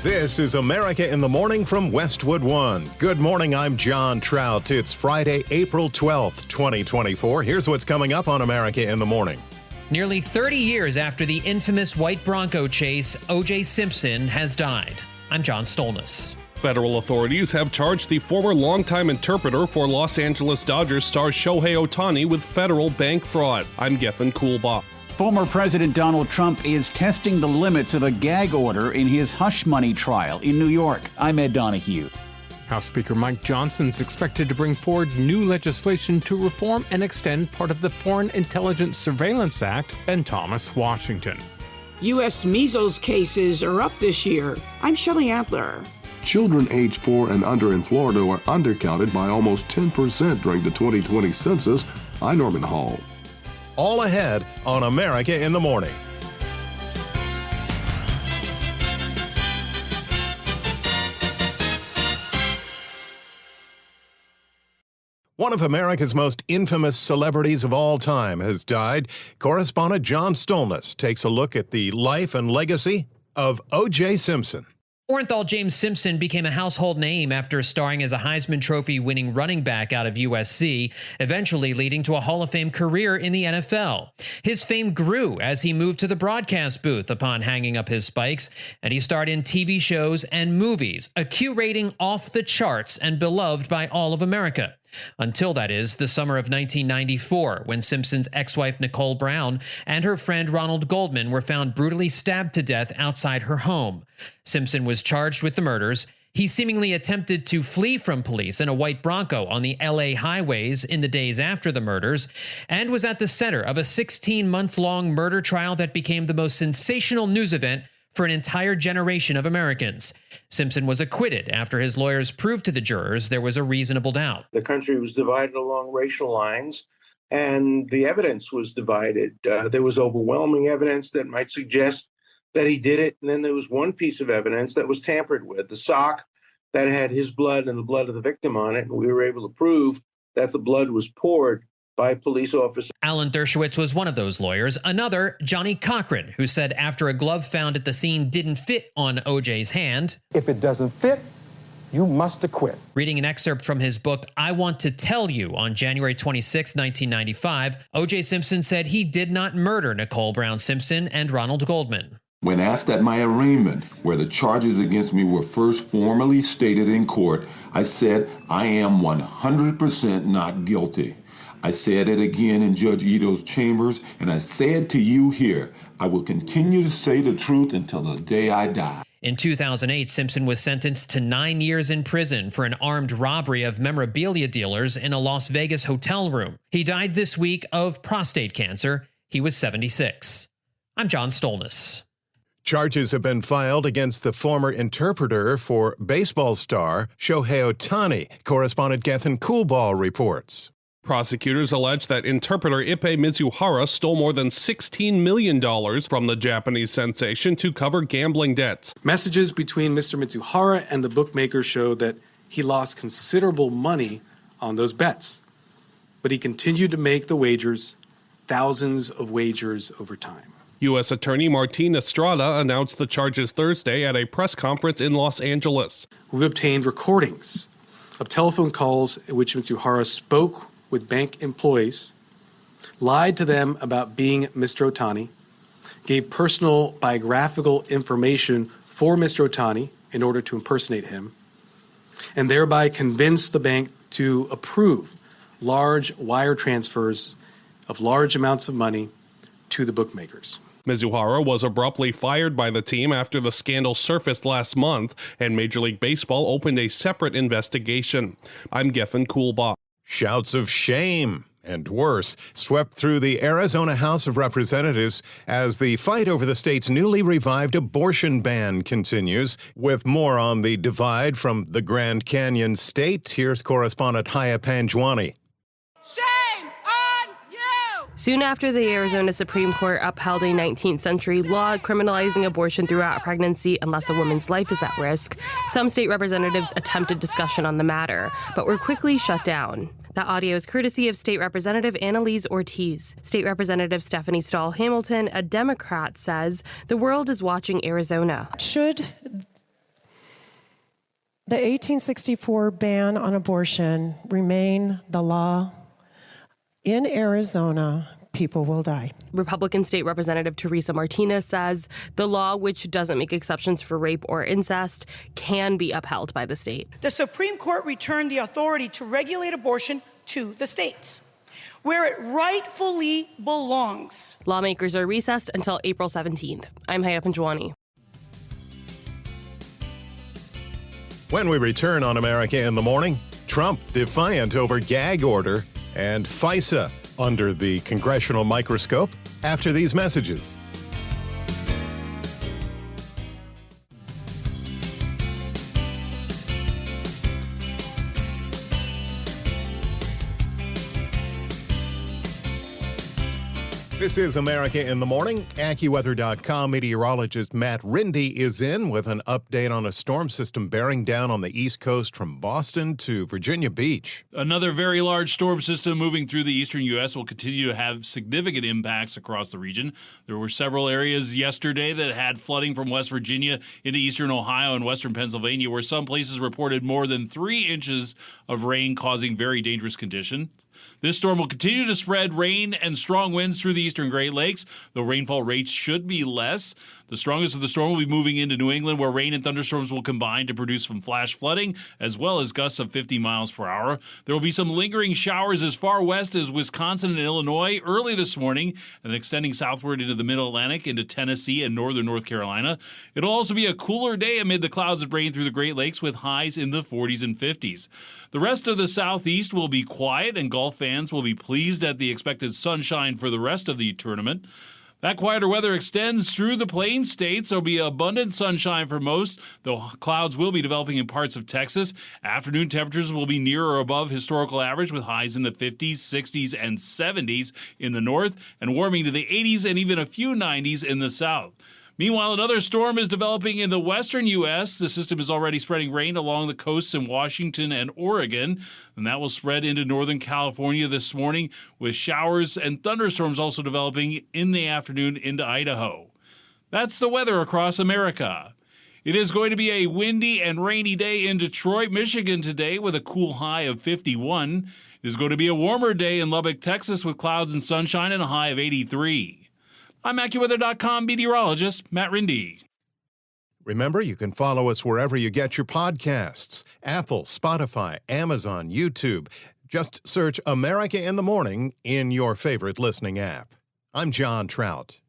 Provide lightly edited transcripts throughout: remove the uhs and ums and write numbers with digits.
This is America in the Morning from Westwood One. Good morning, I'm John Trout. It's Friday, April 12th, 2024. Here's what's coming up on America in the Morning. Nearly 30 years after the infamous white Bronco chase, O.J. Simpson has died. I'm John Stolnis. Federal authorities have charged the former longtime interpreter for Los Angeles Dodgers star Shohei Ohtani with federal bank fraud. I'm Gethin Coolbaugh. Former President Donald Trump is testing the limits of a gag order in his hush money trial in New York. I'm Ed Donahue. House Speaker Mike Johnson is expected to bring forward new legislation to reform and extend part of the Foreign Intelligence Surveillance Act and Thomas Washington. U.S. measles cases are up this year. I'm Shelley Adler. Children age 4 and under in Florida are undercounted by almost 10% during the 2020 census. I'm Norman Hall. All ahead on America in the Morning. One of America's most infamous celebrities of all time has died. Correspondent John Stolnis takes a look at the life and legacy of O.J. Simpson. Orenthal James Simpson became a household name after starring as a Heisman Trophy-winning running back out of USC, eventually leading to a Hall of Fame career in the NFL. His fame grew as he moved to the broadcast booth upon hanging up his spikes, and he starred in TV shows and movies, a Q rating off the charts and beloved by all of America. Until, that is, the summer of 1994, when Simpson's ex-wife Nicole Brown and her friend Ronald Goldman were found brutally stabbed to death outside her home. Simpson was charged with the murders. He seemingly attempted to flee from police in a white Bronco on the LA highways in the days after the murders, and was at the center of a 16-month-long murder trial that became the most sensational news event for an entire generation of Americans. Simpson was acquitted after his lawyers proved to the jurors there was a reasonable doubt. The country was divided along racial lines, and the evidence was divided. There was overwhelming evidence that might suggest that he did it, and then there was one piece of evidence that was tampered with, the sock that had his blood and the blood of the victim on it, and we were able to prove that the blood was poured by police officers. Alan Dershowitz was one of those lawyers. Another, Johnny Cochran, who said after a glove found at the scene didn't fit on O.J.'s hand, "If it doesn't fit, you must acquit." Reading an excerpt from his book, I Want to Tell You, on January 26, 1995, O.J. Simpson said he did not murder Nicole Brown Simpson and Ronald Goldman. When asked at my arraignment, where the charges against me were first formally stated in court, I said I am 100% not guilty. I said it again in Judge Ito's chambers, and I said to you here, I will continue to say the truth until the day I die. In 2008, Simpson was sentenced to 9 years in prison for an armed robbery of memorabilia dealers in a Las Vegas hotel room. He died this week of prostate cancer. He was 76. I'm John Stolnis. Charges have been filed against the former interpreter for baseball star Shohei Ohtani. Correspondent Gethin Coolbaugh reports. Prosecutors allege that interpreter Ippei Mizuhara stole more than $16 million from the Japanese sensation to cover gambling debts. Messages between Mr. Mizuhara and the bookmaker show that he lost considerable money on those bets, but he continued to make the wagers, thousands of wagers over time. U.S. Attorney Martin Estrada announced the charges Thursday at a press conference in Los Angeles. We've obtained recordings of telephone calls in which Mizuhara spoke with bank employees, lied to them about being Mr. Ohtani, gave personal biographical information for Mr. Ohtani in order to impersonate him, and thereby convinced the bank to approve large wire transfers of large amounts of money to the bookmakers. Mizuhara was abruptly fired by the team after the scandal surfaced last month, and Major League Baseball opened a separate investigation. I'm Gethin Coolbaugh. Shouts of shame and worse swept through the Arizona House of Representatives as the fight over the state's newly revived abortion ban continues. With more on the divide from the Grand Canyon state, here's correspondent Haya Panjwani. Shame on you! Soon after the Arizona Supreme Court upheld a 19th century law criminalizing abortion throughout pregnancy unless a woman's life is at risk, some state representatives attempted discussion on the matter, but were quickly shut down. That audio is courtesy of State Representative Annalise Ortiz. State Representative Stephanie Stahl Hamilton, a Democrat, says the world is watching Arizona. Should The 1864 ban on abortion remain the law. In Arizona, people will die. Republican State Representative Teresa Martinez says the law, which doesn't make exceptions for rape or incest, can be upheld by the state. The Supreme Court returned the authority to regulate abortion to the states, where it rightfully belongs. Lawmakers are recessed until April 17th. I'm Haya Panjwani. When we return on America in the Morning, Trump defiant over gag order and FISA under the congressional microscope after these messages. This is America in the Morning. AccuWeather.com meteorologist Matt Rindy is in with an update on a storm system bearing down on the East Coast from Boston to Virginia Beach. Another very large storm system moving through the Eastern U.S. will continue to have significant impacts across the region. There were several areas yesterday that had flooding from West Virginia into eastern Ohio and western Pennsylvania, where some places reported more than 3 inches of rain, causing very dangerous conditions. This storm will continue to spread rain and strong winds through the eastern Great Lakes, though rainfall rates should be less. The strongest of the storm will be moving into New England, where rain and thunderstorms will combine to produce some flash flooding, as well as gusts of 50 miles per hour. There will be some lingering showers as far west as Wisconsin and Illinois early this morning, and extending southward into the Mid-Atlantic, into Tennessee and northern North Carolina. It'll also be a cooler day amid the clouds of rain through the Great Lakes, with highs in the 40s and 50s. The rest of the southeast will be quiet, and golf fans will be pleased at the expected sunshine for the rest of the tournament. That quieter weather extends through the Plains states. There'll be abundant sunshine for most, though clouds will be developing in parts of Texas. Afternoon temperatures will be near or above historical average, with highs in the 50s, 60s, and 70s in the north, and warming to the 80s and even a few 90s in the south. Meanwhile, another storm is developing in the western U.S. The system is already spreading rain along the coasts in Washington and Oregon, and that will spread into northern California this morning, with showers and thunderstorms also developing in the afternoon into Idaho. That's the weather across America. It is going to be a windy and rainy day in Detroit, Michigan today, with a cool high of 51. It is going to be a warmer day in Lubbock, Texas, with clouds and sunshine and a high of 83. I'm AccuWeather.com meteorologist Matt Rindy. Remember, you can follow us wherever you get your podcasts. Apple, Spotify, Amazon, YouTube. Just search America in the Morning in your favorite listening app. I'm John Trout.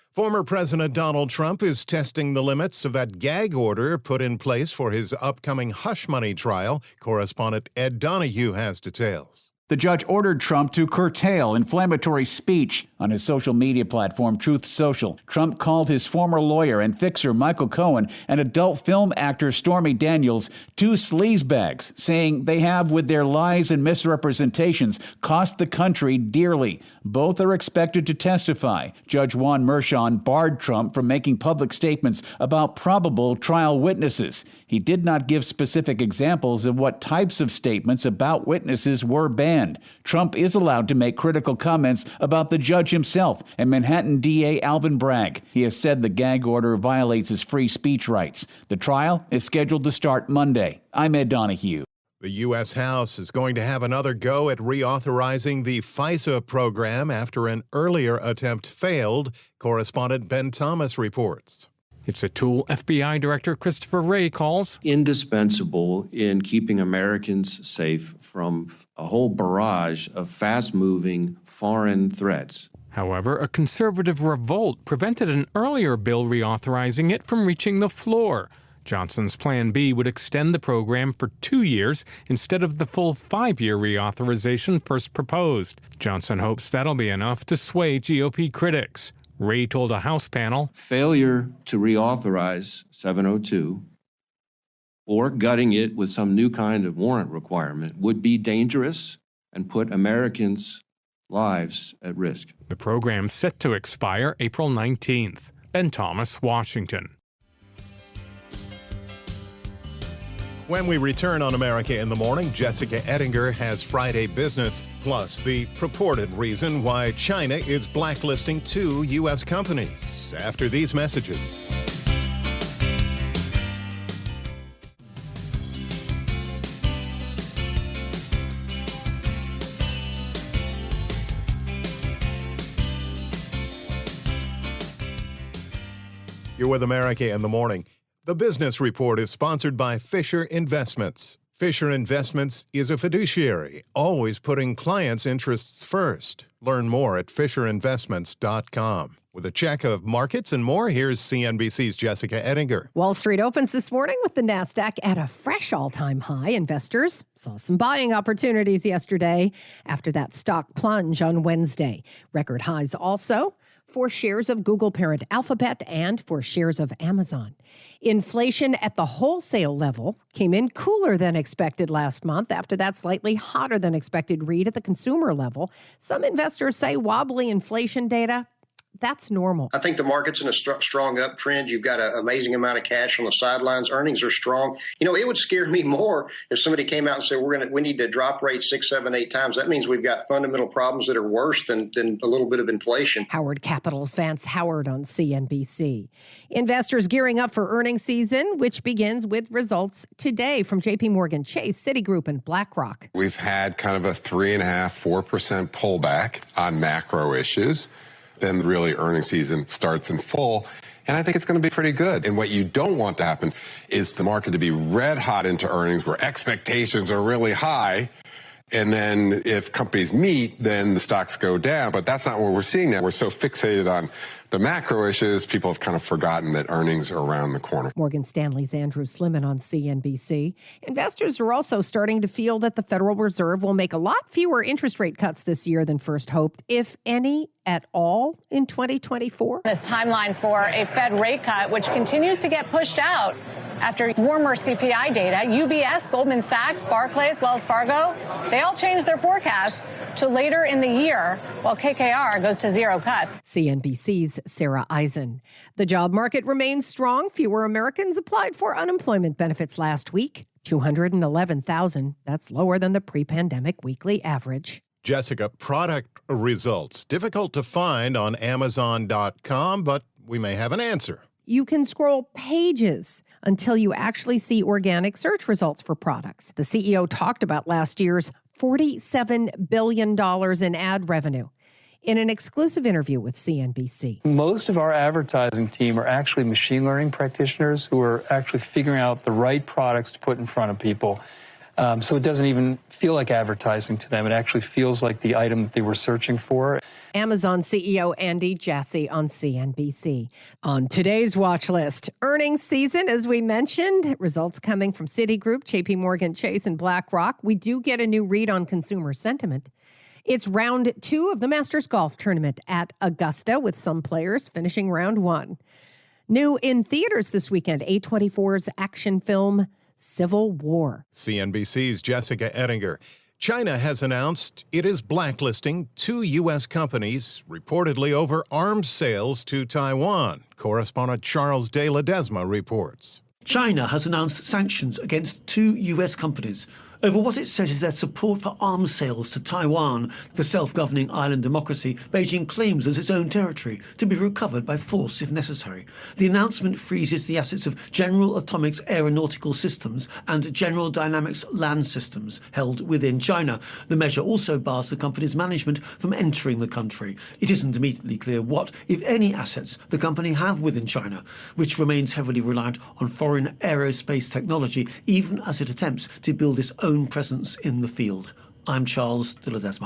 Former President Donald Trump is testing the limits of that gag order put in place for his upcoming hush money trial. Correspondent Ed Donahue has details. The judge ordered Trump to curtail inflammatory speech on his social media platform, Truth Social. Trump called his former lawyer and fixer Michael Cohen and adult film actor Stormy Daniels 2 sleazebags, saying they have, with their lies and misrepresentations, cost the country dearly. Both are expected to testify. Judge Juan Merchan barred Trump from making public statements about probable trial witnesses. He did not give specific examples of what types of statements about witnesses were banned. Trump is allowed to make critical comments about the judge himself and Manhattan DA Alvin Bragg. He has said the gag order violates his free speech rights. The trial is scheduled to start Monday. I'm Ed Donahue. The U.S. House is going to have another go at reauthorizing the FISA program after an earlier attempt failed. Correspondent Ben Thomas reports. It's a tool FBI Director Christopher Wray calls indispensable in keeping Americans safe from a whole barrage of fast-moving foreign threats. However, a conservative revolt prevented an earlier bill reauthorizing it from reaching the floor. Johnson's Plan B would extend the program for 2 years instead of the full 5-year reauthorization first proposed. Johnson hopes that'll be enough to sway GOP critics. Wray told a House panel, failure to reauthorize 702 or gutting it with some new kind of warrant requirement would be dangerous and put Americans' lives at risk. The program's set to expire April 19th. Ben Thomas, Washington. When we return on America in the Morning, Jessica Ettinger has Friday Business, plus the purported reason why China is blacklisting 2 U.S. companies. After these messages. You're with America in the Morning. The Business Report is sponsored by Fisher Investments. Fisher Investments is a fiduciary, always putting clients' interests first. Learn more at FisherInvestments.com. With a check of markets and more, here's CNBC's Jessica Ettinger. Wall Street opens this morning with the Nasdaq at a fresh all-time high. Investors saw some buying opportunities yesterday after that stock plunge on Wednesday. Record highs also for shares of Google parent Alphabet and for shares of Amazon. Inflation at the wholesale level came in cooler than expected last month after that slightly hotter than expected read at the consumer level. Some investors say wobbly inflation data, that's normal. I think the market's in a strong uptrend. You've got an amazing amount of cash on the sidelines. Earnings are strong. You know, it would scare me more if somebody came out and said, we need to drop rates 6, 7, 8 times. That means we've got fundamental problems that are worse than a little bit of inflation. Howard Capital's Vance Howard on CNBC. Investors gearing up for earnings season, which begins with results today from JP Morgan Chase, Citigroup, and BlackRock. We've had kind of a 3.5–4% pullback on macro issues. Then really earnings season starts in full. And I think it's going to be pretty good. And what you don't want to happen is the market to be red hot into earnings where expectations are really high. And then if companies meet, then the stocks go down. But that's not what we're seeing now. We're so fixated on the macro issues, people have kind of forgotten that earnings are around the corner. Morgan Stanley's Andrew Sliman on CNBC. Investors are also starting to feel that the Federal Reserve will make a lot fewer interest rate cuts this year than first hoped, if any at all, in 2024. This timeline for a Fed rate cut, which continues to get pushed out after warmer CPI data. UBS, Goldman Sachs, Barclays, Wells Fargo, they all changed their forecasts to later in the year, while KKR goes to 0 cuts. CNBC's Sarah Eisen. The job market remains strong. Fewer Americans applied for unemployment benefits last week, 211,000. That's lower than the pre-pandemic weekly average. Jessica, product results. Difficult to find on Amazon.com, but we may have an answer. You can scroll pages until you actually see organic search results for products. The CEO talked about last year's $47 billion in ad revenue in an exclusive interview with CNBC. Most of our advertising team are actually machine learning practitioners who are actually figuring out the right products to put in front of people. So it doesn't even feel like advertising to them. It actually feels like the item that they were searching for. Amazon CEO Andy Jassy on CNBC. On today's watch list, earnings season, as we mentioned, results coming from Citigroup, JP Morgan Chase, and BlackRock. We do get a new read on consumer sentiment. It's round 2 of the Masters Golf Tournament at Augusta, with some players finishing round 1. New in theaters this weekend, A24's action film Civil War. CNBC's Jessica Ettinger. China has announced it is blacklisting 2 U.S. companies reportedly over arms sales to Taiwan. Correspondent Charles De Ledesma reports. China has announced sanctions against 2 U.S. companies over what it says is their support for arms sales to Taiwan, the self-governing island democracy Beijing claims as its own territory, to be recovered by force if necessary. The announcement freezes the assets of General Atomics Aeronautical Systems and General Dynamics Land Systems held within China. The measure also bars the company's management from entering the country. It isn't immediately clear what, if any, assets the company have within China, which remains heavily reliant on foreign aerospace technology, even as it attempts to build its own presence in the field. I'm Charles De Ledesma.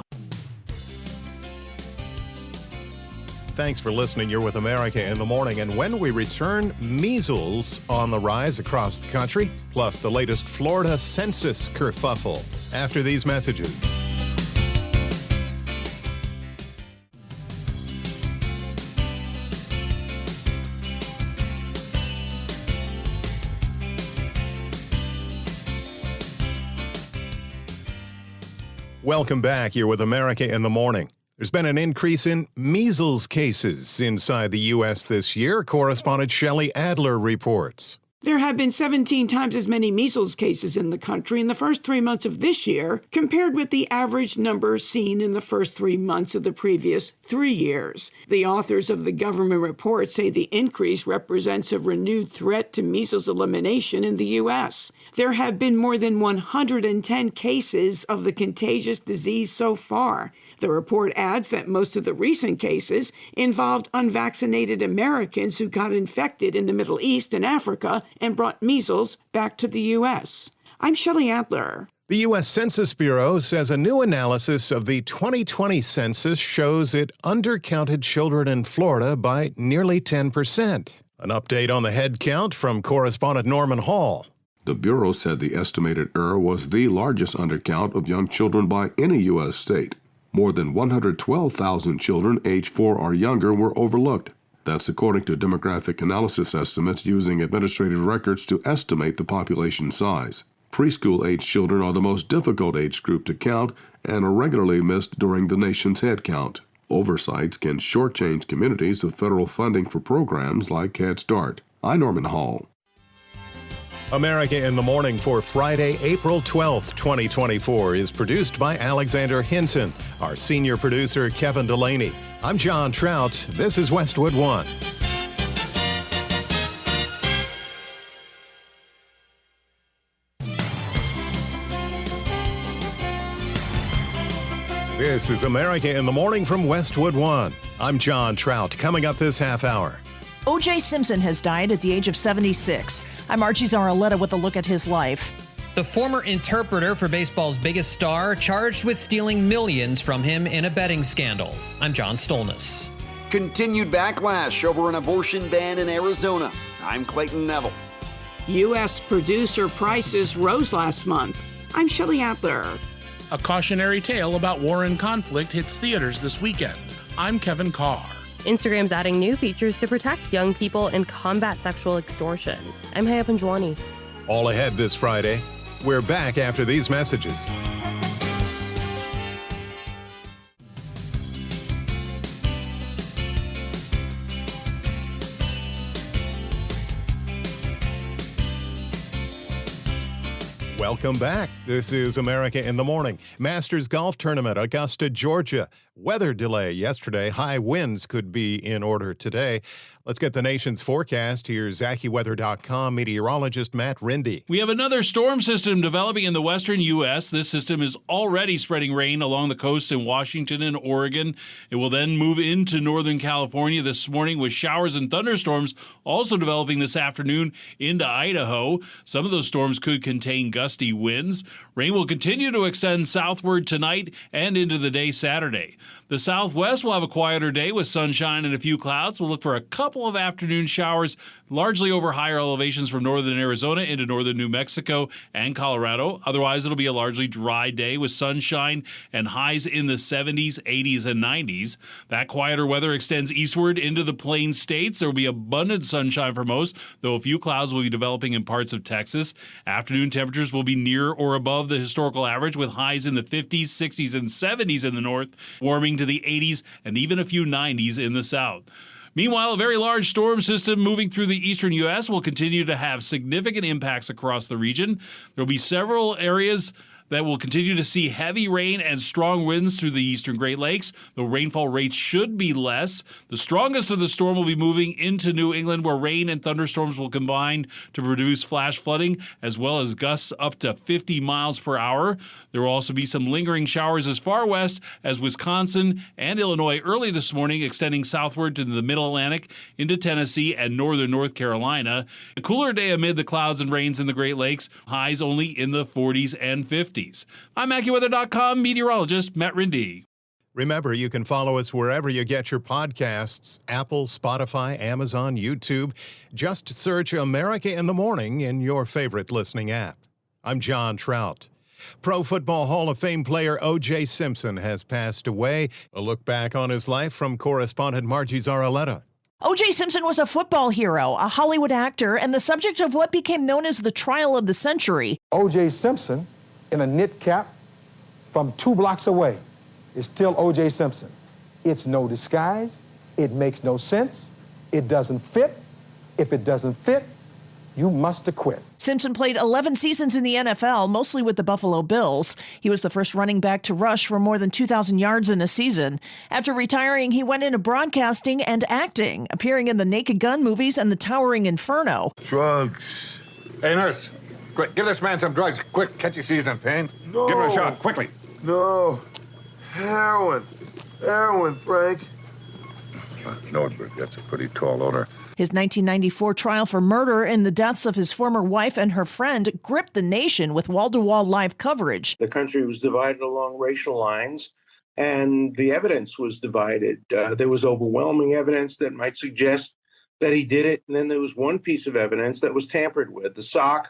Thanks for listening. You're with America in the Morning. And when we return, measles on the rise across the country, plus the latest Florida census kerfuffle. After these messages. Welcome back. You're with America in the Morning. There's been an increase in measles cases inside the U.S. this year. Correspondent Shelley Adler reports. There have been 17 times as many measles cases in the country in the first 3 months of this year compared with the average number seen in the first 3 months of the previous 3 years. The authors of the government report say the increase represents a renewed threat to measles elimination in the U.S. There have been more than 110 cases of the contagious disease so far. The report adds that most of the recent cases involved unvaccinated Americans who got infected in the Middle East and Africa and brought measles back to the U.S. I'm Shelley Adler. The U.S. Census Bureau says a new analysis of the 2020 census shows it undercounted children in Florida by nearly 10%. An update on the head count from correspondent Norman Hall. The Bureau said the estimated error was the largest undercount of young children by any U.S. state. More than 112,000 children age 4 or younger were overlooked. That's according to demographic analysis estimates using administrative records to estimate the population size. Preschool-age children are the most difficult age group to count and are regularly missed during the nation's head count. Oversights can shortchange communities of federal funding for programs like Head Start. I'm Norman Hall. America in the Morning for Friday, April 12th, 2024 is produced by Alexander Hinton. Our senior producer, Kevin Delaney. I'm John Trout. This is Westwood One. This is America in the Morning from Westwood One. I'm John Trout. Coming up this half hour. O.J. Simpson has died at the age of 76. I'm Archie Zaraletta with a look at his life. The former interpreter for baseball's biggest star charged with stealing millions from him in a betting scandal. I'm John Stolnis. Continued backlash over an abortion ban in Arizona. I'm Clayton Neville. U.S. producer prices rose last month. I'm Shelley Adler. A cautionary tale about war and conflict hits theaters this weekend. I'm Kevin Carr. Instagram's adding new features to protect young people and combat sexual extortion. I'm Haya Panjwani. All ahead this Friday. We're back after these messages. Welcome back. This is America in the Morning. Masters Golf Tournament, Augusta, Georgia. Weather delay yesterday. High winds could be in order today. Let's get the nation's forecast. Here's AccuWeather.com meteorologist Matt Rindy. We have another storm system developing in the western U.S. This system is already spreading rain along the coasts in Washington and Oregon. It will then move into northern California this morning with showers and thunderstorms also developing this afternoon into Idaho. Some of those storms could contain gusty winds. Rain will continue to extend southward tonight and into the day Saturday. The southwest will have a quieter day with sunshine and a few clouds. We'll look for a couple of afternoon showers, largely over higher elevations from northern Arizona into northern New Mexico and Colorado. Otherwise, it'll be a largely dry day with sunshine and highs in the 70s, 80s, and 90s. That quieter weather extends eastward into the Plains states. There will be abundant sunshine for most, though a few clouds will be developing in parts of Texas. Afternoon temperatures will be near or above the historical average with highs in the 50s, 60s, and 70s in the north, warming to the 80s and even a few 90s in the south. Meanwhile, a very large storm system moving through the eastern U.S. will continue to have significant impacts across the region. There will be several areas that will continue to see heavy rain and strong winds through the eastern Great Lakes. The rainfall rates should be less. The strongest of the storm will be moving into New England, where rain and thunderstorms will combine to produce flash flooding, as well as gusts up to 50 miles per hour. There will also be some lingering showers as far west as Wisconsin and Illinois early this morning, extending southward to the middle Atlantic into Tennessee and northern North Carolina. A cooler day amid the clouds and rains in the Great Lakes, highs only in the 40s and 50s. I'm AccuWeather.com meteorologist Matt Rindy. Remember, you can follow us wherever you get your podcasts, Apple, Spotify, Amazon, YouTube. Just search America in the Morning in your favorite listening app. I'm John Trout. Pro Football Hall of Fame player O.J. Simpson has passed away. A look back on his life from correspondent Margie Zaraletta. O.J. Simpson was a football hero, a Hollywood actor, and the subject of what became known as the trial of the century. O.J. Simpson, in a knit cap from 2 blocks away, is still O.J. Simpson. It's no disguise. It makes no sense. It doesn't fit. If it doesn't fit, You must acquit. Simpson played 11 seasons in the NFL, mostly with the Buffalo Bills. He was the first running back to rush for more than 2,000 yards in a season. After retiring, he went into broadcasting and acting, appearing in the Naked Gun movies and The Towering Inferno. Drugs. Hey, nurse, quick, give this man some drugs. Quick, catch your season pain. No. Give him a shot, quickly. No. Heroin. Heroin, Frank. Nordberg, that's a pretty tall order. His 1994 trial for murder in the deaths of his former wife and her friend gripped the nation with wall-to-wall live coverage. The country was divided along racial lines, and the evidence was divided. There was overwhelming evidence that might suggest that he did it, and then there was one piece of evidence that was tampered with, the sock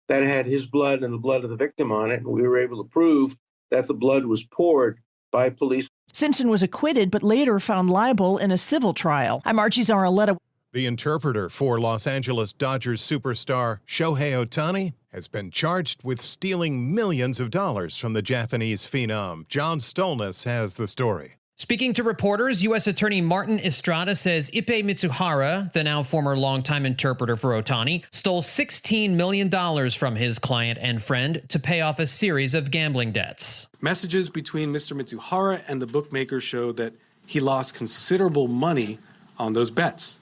that had his blood and the blood of the victim on it, and we were able to prove that the blood was poured by police. Simpson was acquitted, but later found liable in a civil trial. I'm Archie Zaraletta. The interpreter for Los Angeles Dodgers superstar Shohei Ohtani has been charged with stealing millions of dollars from the Japanese phenom. John Stolnis has the story. Speaking to reporters, U.S. Attorney Martin Estrada says Ippei Mitsuhara, the now former longtime interpreter for Ohtani, stole $16 million from his client and friend to pay off a series of gambling debts. Messages between Mr. Mitsuhara and the bookmaker show that he lost considerable money on those bets.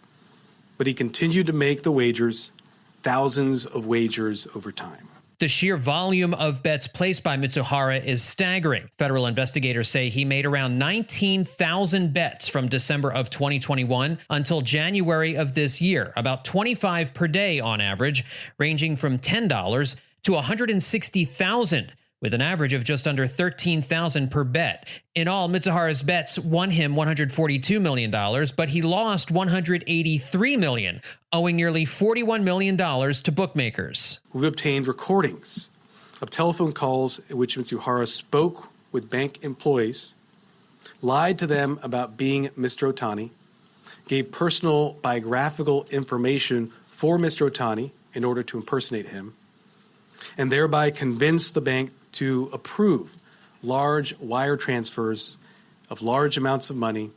But he continued to make the wagers, thousands of wagers over time. The sheer volume of bets placed by Mitsuhara is staggering. Federal investigators say he made around 19,000 bets from December of 2021 until January of this year, about 25 per day on average, ranging from $10 to $160,000. With an average of just under $13,000 per bet. In all, Mitsuhara's bets won him $142 million, but he lost $183 million, owing nearly $41 million to bookmakers. We've obtained recordings of telephone calls in which Mitsuhara spoke with bank employees, lied to them about being Mr. Ohtani, gave personal biographical information for Mr. Ohtani in order to impersonate him, and thereby convinced the bank to approve large wire transfers of large amounts of money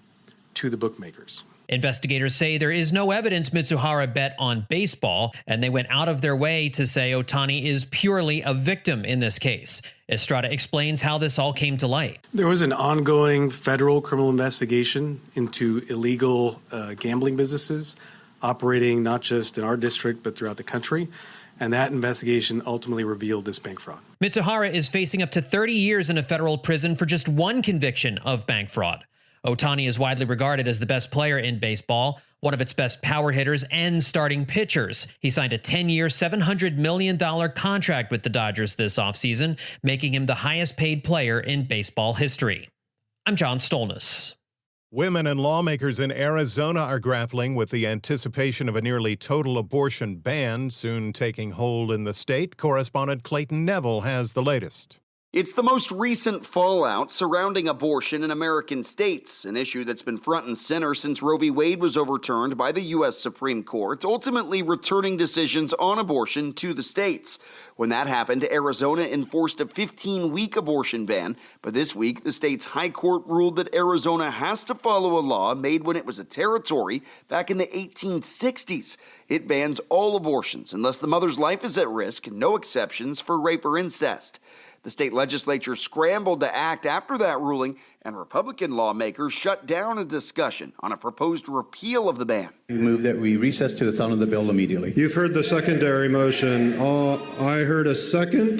to the bookmakers. Investigators say there is no evidence Mitsuhara bet on baseball, and they went out of their way to say Ohtani is purely a victim in this case. Estrada explains how this all came to light. There was an ongoing federal criminal investigation into illegal gambling businesses operating not just in our district but throughout the country. And that investigation ultimately revealed this bank fraud. Mitsuhara is facing up to 30 years in a federal prison for just one conviction of bank fraud. Ohtani is widely regarded as the best player in baseball, one of its best power hitters and starting pitchers. He signed a 10-year, $700 million contract with the Dodgers this offseason, making him the highest-paid player in baseball history. I'm John Stolnis. Women and lawmakers in Arizona are grappling with the anticipation of a nearly total abortion ban soon taking hold in the state. Correspondent Clayton Neville has the latest. It's the most recent fallout surrounding abortion in American states, an issue that's been front and center since Roe v. Wade was overturned by the U.S. Supreme Court, ultimately returning decisions on abortion to the states. When that happened, Arizona enforced a 15-week abortion ban, but this week the state's high court ruled that Arizona has to follow a law made when it was a territory back in the 1860s. It bans all abortions unless the mother's life is at risk, no exceptions for rape or incest. The state legislature scrambled to act after that ruling, and Republican lawmakers shut down a discussion on a proposed repeal of the ban. We move that we recess to the sound of the bell immediately. You've heard the secondary motion. I heard a second.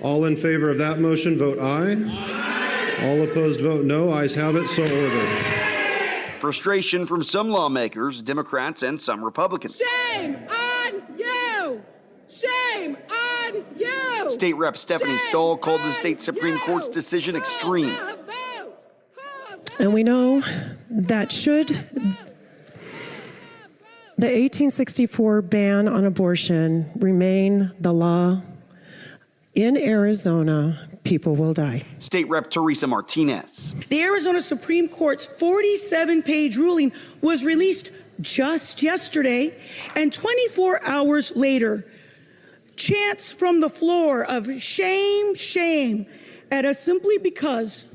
All in favor of that motion, vote aye. Aye. All opposed, vote no. Ayes have it, so ordered. Frustration from some lawmakers, Democrats, and some Republicans. Shame on you! Shame on you! State Rep Stephanie Stahl called the state Supreme Court's decision extreme. And we know that should the 1864 ban on abortion remain the law in Arizona, people will die. State Rep Teresa Martinez. The Arizona Supreme Court's 47-page ruling was released just yesterday, and 24 hours later, chants from the floor of shame, shame at us simply because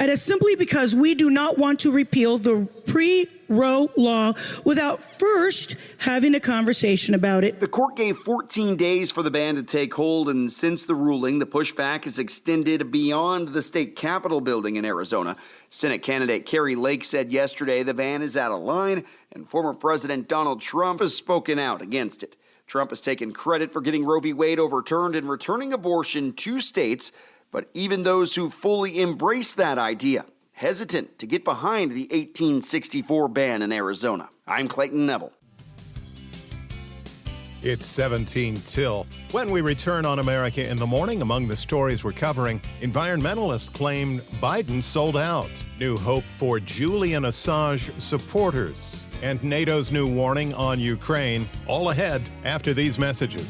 And it's simply because we do not want to repeal the pre-Roe law without first having a conversation about it. The court gave 14 days for the ban to take hold, and since the ruling, the pushback is extended beyond the state capitol building in Arizona. Senate candidate Carrie Lake said yesterday the ban is out of line, and former President Donald Trump has spoken out against it. Trump has taken credit for getting Roe v. Wade overturned and returning abortion to states, but even those who fully embrace that idea, hesitant to get behind the 1864 ban in Arizona. I'm Clayton Neville. It's 17 till. When we return on America in the Morning, among the stories we're covering, environmentalists claim Biden sold out. New hope for Julian Assange supporters. And NATO's new warning on Ukraine. All ahead after these messages.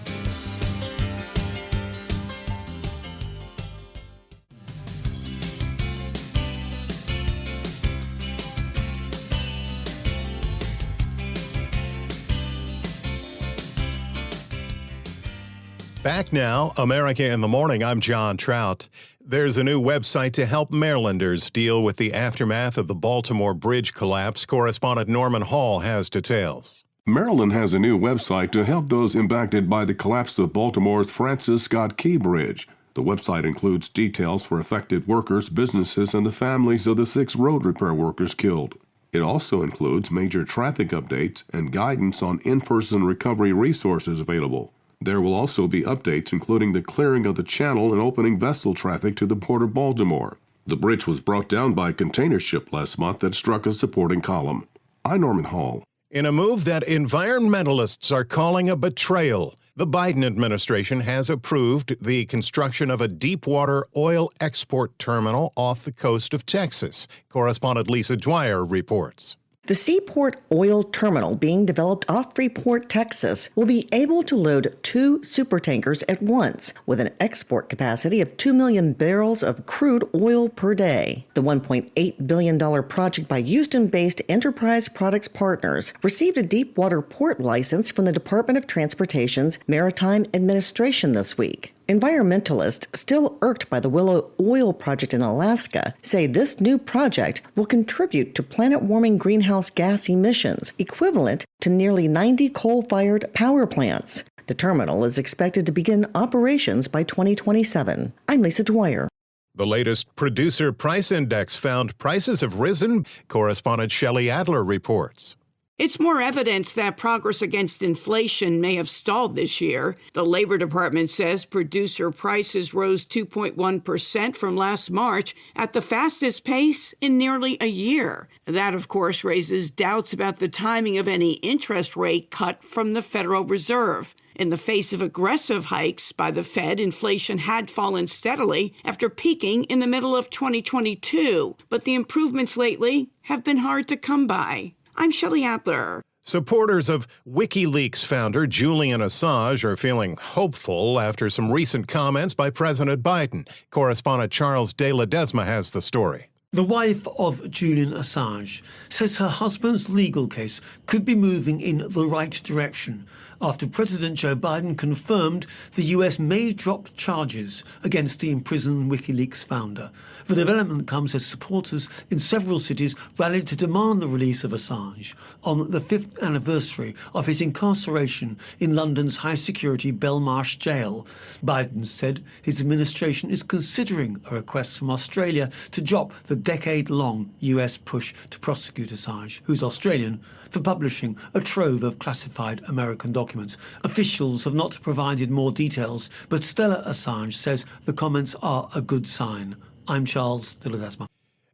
Back now, America in the Morning. I'm John Trout. There's a new website to help Marylanders deal with the aftermath of the Baltimore Bridge collapse. Correspondent Norman Hall has details. Maryland has a new website to help those impacted by the collapse of Baltimore's Francis Scott Key Bridge. The website includes details for affected workers, businesses, and the families of the 6 road repair workers killed. It also includes major traffic updates and guidance on in-person recovery resources available. There will also be updates including the clearing of the channel and opening vessel traffic to the Port of Baltimore. The bridge was brought down by a container ship last month that struck a supporting column. I'm Norman Hall. In a move that environmentalists are calling a betrayal, the Biden administration has approved the construction of a deepwater oil export terminal off the coast of Texas. Correspondent Lisa Dwyer reports. The Seaport Oil Terminal being developed off Freeport, Texas, will be able to load 2 supertankers at once, with an export capacity of 2 million barrels of crude oil per day. The $1.8 billion project by Houston-based Enterprise Products Partners received a deepwater port license from the Department of Transportation's Maritime Administration this week. Environmentalists, still irked by the Willow Oil Project in Alaska, say this new project will contribute to planet-warming greenhouse gas emissions, equivalent to nearly 90 coal-fired power plants. The terminal is expected to begin operations by 2027. I'm Lisa Dwyer. The latest producer price index found prices have risen. Correspondent Shelley Adler reports. It's more evidence that progress against inflation may have stalled this year. The Labor Department says producer prices rose 2.1% from last March at the fastest pace in nearly a year. That, of course, raises doubts about the timing of any interest rate cut from the Federal Reserve. In the face of aggressive hikes by the Fed, inflation had fallen steadily after peaking in the middle of 2022. But the improvements lately have been hard to come by. I'm Shelley Adler. Supporters of WikiLeaks founder Julian Assange are feeling hopeful after some recent comments by President Biden. Correspondent Charles De Ledesma has the story. The wife of Julian Assange says her husband's legal case could be moving in the right direction after President Joe Biden confirmed the U.S. may drop charges against the imprisoned WikiLeaks founder. The development comes as supporters in several cities rallied to demand the release of Assange on the 5th anniversary of his incarceration in London's high-security Belmarsh jail. Biden said his administration is considering a request from Australia to drop the decade-long U.S. push to prosecute Assange, who's Australian, for publishing a trove of classified American documents. Officials have not provided more details, but Stella Assange says the comments are a good sign. I'm Charles De Ledesma.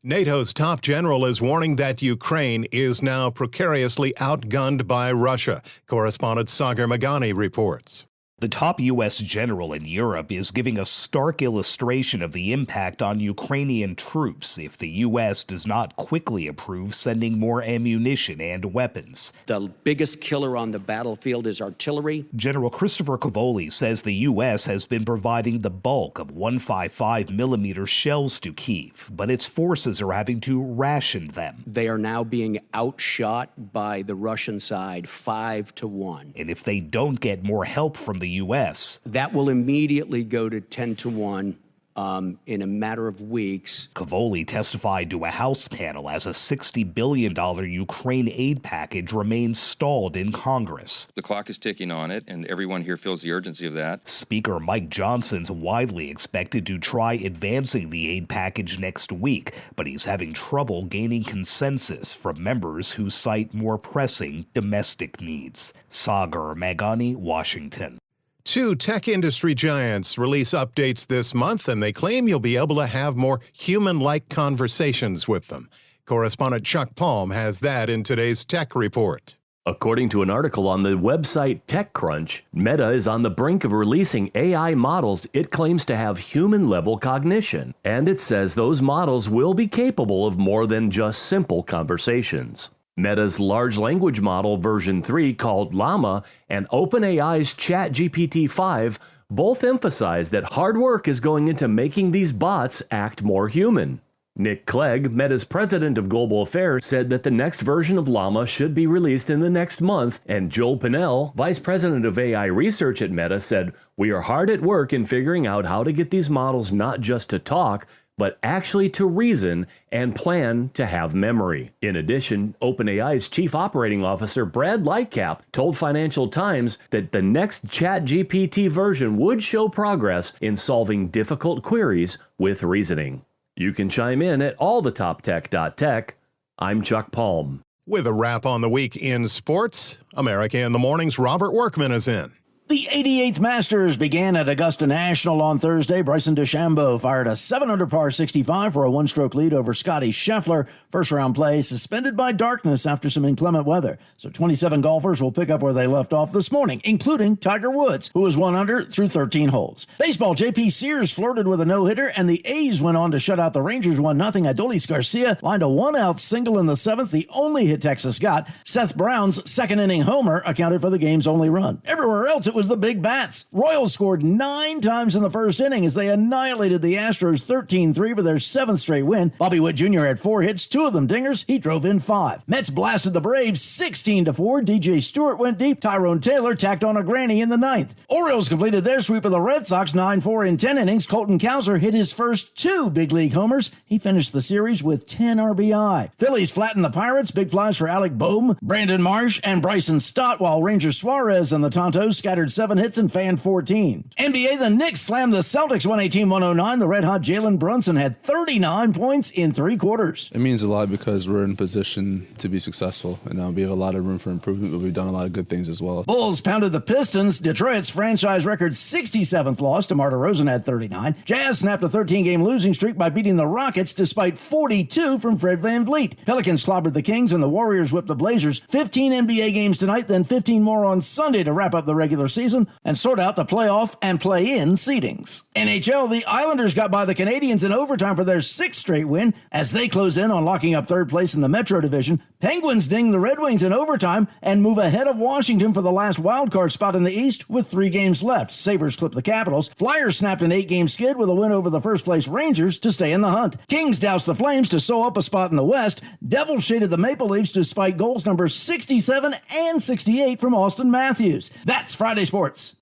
NATO's top general is warning that Ukraine is now precariously outgunned by Russia. Correspondent Sagar Magani reports. The top U.S. general in Europe is giving a stark illustration of the impact on Ukrainian troops if the U.S. does not quickly approve sending more ammunition and weapons. The biggest killer on the battlefield is artillery. General Christopher Cavoli says the U.S. has been providing the bulk of 155mm shells to Kyiv, but its forces are having to ration them. They are now being outshot by the Russian side 5-1. And if they don't get more help from the U.S., that will immediately go to 10-1 in a matter of weeks. Cavoli testified to a House panel as a $60 billion Ukraine aid package remains stalled in Congress. The clock is ticking on it, and everyone here feels the urgency of that. Speaker Mike Johnson's widely expected to try advancing the aid package next week, but he's having trouble gaining consensus from members who cite more pressing domestic needs. Sagar Magani, Washington. 2 tech industry giants release updates this month, and they claim you'll be able to have more human-like conversations with them. Correspondent Chuck Palm has that in today's Tech Report. According to an article on the website TechCrunch, Meta is on the brink of releasing AI models it claims to have human-level cognition, and it says those models will be capable of more than just simple conversations. Meta's large language model version 3, called Llama, and OpenAI's ChatGPT-5 both emphasize that hard work is going into making these bots act more human. Nick Clegg, Meta's president of global affairs, said that the next version of Llama should be released in the next month, and Joel Pinnell, vice president of AI research at Meta, said, "We are hard at work in figuring out how to get these models not just to talk, but actually to reason and plan to have memory." In addition, OpenAI's chief operating officer Brad Lightcap told Financial Times that the next ChatGPT version would show progress in solving difficult queries with reasoning. You can chime in at allthetoptech.tech. I'm Chuck Palm. With a wrap on the week in sports, America in the Morning's Robert Workman is in. The 88th Masters began at Augusta National on Thursday. Bryson DeChambeau fired a 7-under par 65 for a one-stroke lead over Scotty Scheffler. First-round play suspended by darkness after some inclement weather. So 27 golfers will pick up where they left off this morning, including Tiger Woods, who was 1 under through 13 holes. Baseball, J.P. Sears flirted with a no-hitter, and the A's went on to shut out the Rangers 1-0. Adolis Garcia lined a 1-out single in the 7th, the only hit Texas got. Seth Brown's second-inning homer accounted for the game's only run. Everywhere else, it was the big bats. Royals scored 9 times in the first inning as they annihilated the Astros 13-3 for their 7th straight win. Bobby Witt Jr. had 4 hits, 2 of them dingers. He drove in 5. Mets blasted the Braves 16-4. DJ Stewart went deep. Tyrone Taylor tacked on a granny in the 9th. Orioles completed their sweep of the Red Sox 9-4 in 10 innings. Colton Cowser hit his first 2 big league homers. He finished the series with 10 RBI. Phillies flattened the Pirates. Big flies for Alec Boehm, Brandon Marsh, and Bryson Stott, while Ranger Suarez and the Tontos scattered 7 hits and fanned 14. NBA, the Knicks slammed the Celtics 118-109. The red-hot Jalen Brunson had 39 points in 3 quarters. It means a lot because we're in position to be successful, and we have a lot of room for improvement, but we've done a lot of good things as well. Bulls pounded the Pistons. Detroit's franchise record 67th loss. DeMar DeRozan had 39. Jazz snapped a 13-game losing streak by beating the Rockets despite 42 from Fred VanVleet. Pelicans clobbered the Kings, and the Warriors whipped the Blazers. 15 NBA games tonight, then 15 more on Sunday to wrap up the regular season and sort out the playoff and play-in seedings. NHL, the Islanders got by the Canadiens in overtime for their 6th straight win as they close in on locking up 3rd place in the Metro Division. Penguins ding the Red Wings in overtime and move ahead of Washington for the last wildcard spot in the East with 3 games left. Sabres clip the Capitals. Flyers snapped an 8-game skid with a win over the first-place Rangers to stay in the hunt. Kings doused the Flames to sew up a spot in the West. Devils shaded the Maple Leafs despite goals numbers 67 and 68 from Austin Matthews. That's Friday Sports.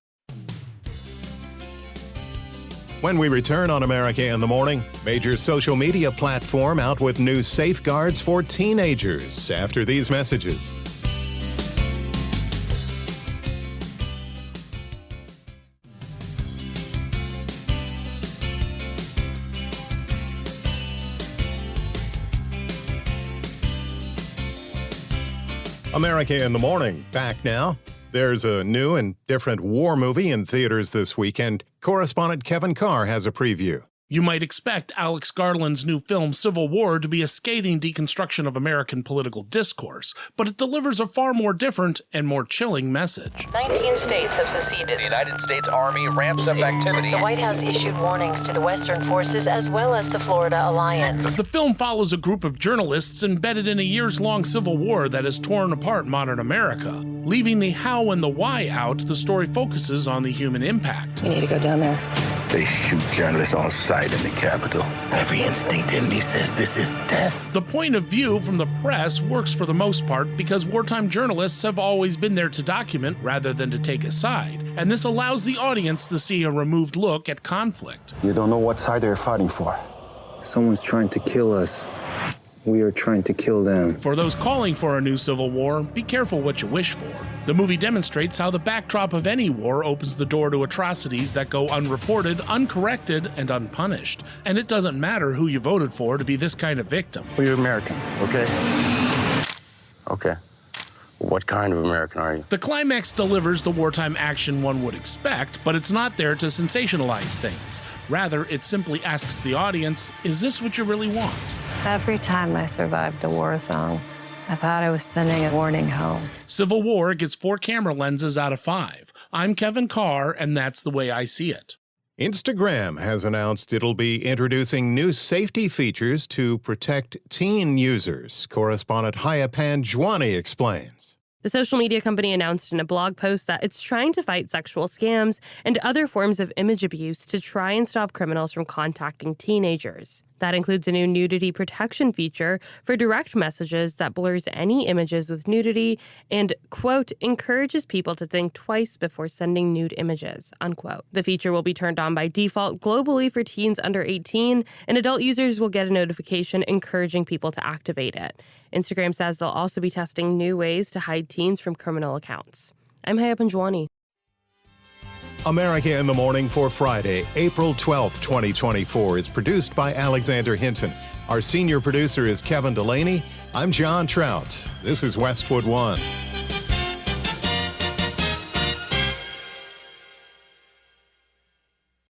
When we return on America in the Morning, major social media platform out with new safeguards for teenagers after these messages. America in the Morning, back now. There's a new and different war movie in theaters this weekend. Correspondent Kevin Carr has a preview. You might expect Alex Garland's new film Civil War to be a scathing deconstruction of American political discourse, but it delivers a far more different and more chilling message. 19 states have seceded. The United States Army ramps up activity. The White House issued warnings to the Western forces as well as the Florida Alliance. The film follows a group of journalists embedded in a years-long civil war that has torn apart modern America. Leaving the how and the why out, the story focuses on the human impact. You need to go down there. They shoot journalists on sight in the Capitol. Every instinct in me says this is death. The point of view from the press works for the most part because wartime journalists have always been there to document rather than to take a side, and this allows the audience to see a removed look at conflict. You don't know what side they're fighting for. Someone's trying to kill us. We are trying to kill them. For those calling for a new civil war, be careful what you wish for. The movie demonstrates how the backdrop of any war opens the door to atrocities that go unreported, uncorrected, and unpunished. And it doesn't matter who you voted for to be this kind of victim. Well, you're American, okay? Okay. What kind of American are you? The climax delivers the wartime action one would expect, but it's not there to sensationalize things. Rather, it simply asks the audience, is this what you really want? Every time I survived a war zone, I thought I was sending a warning home. Civil War gets 4 camera lenses out of 5. I'm Kevin Carr, and that's the way I see it. Instagram has announced it'll be introducing new safety features to protect teen users. Correspondent Haya Panjwani explains. The social media company announced in a blog post that it's trying to fight sexual scams and other forms of image abuse to try and stop criminals from contacting teenagers. That includes a new nudity protection feature for direct messages that blurs any images with nudity and, quote, encourages people to think twice before sending nude images, unquote. The feature will be turned on by default globally for teens under 18, and adult users will get a notification encouraging people to activate it. Instagram says they'll also be testing new ways to hide teens from criminal accounts. I'm Haya Panjwani. America in the Morning for Friday, April 12th, 2024 is produced by Alexander Hinton. Our senior producer is Kevin Delaney. I'm John Trout. This is Westwood One.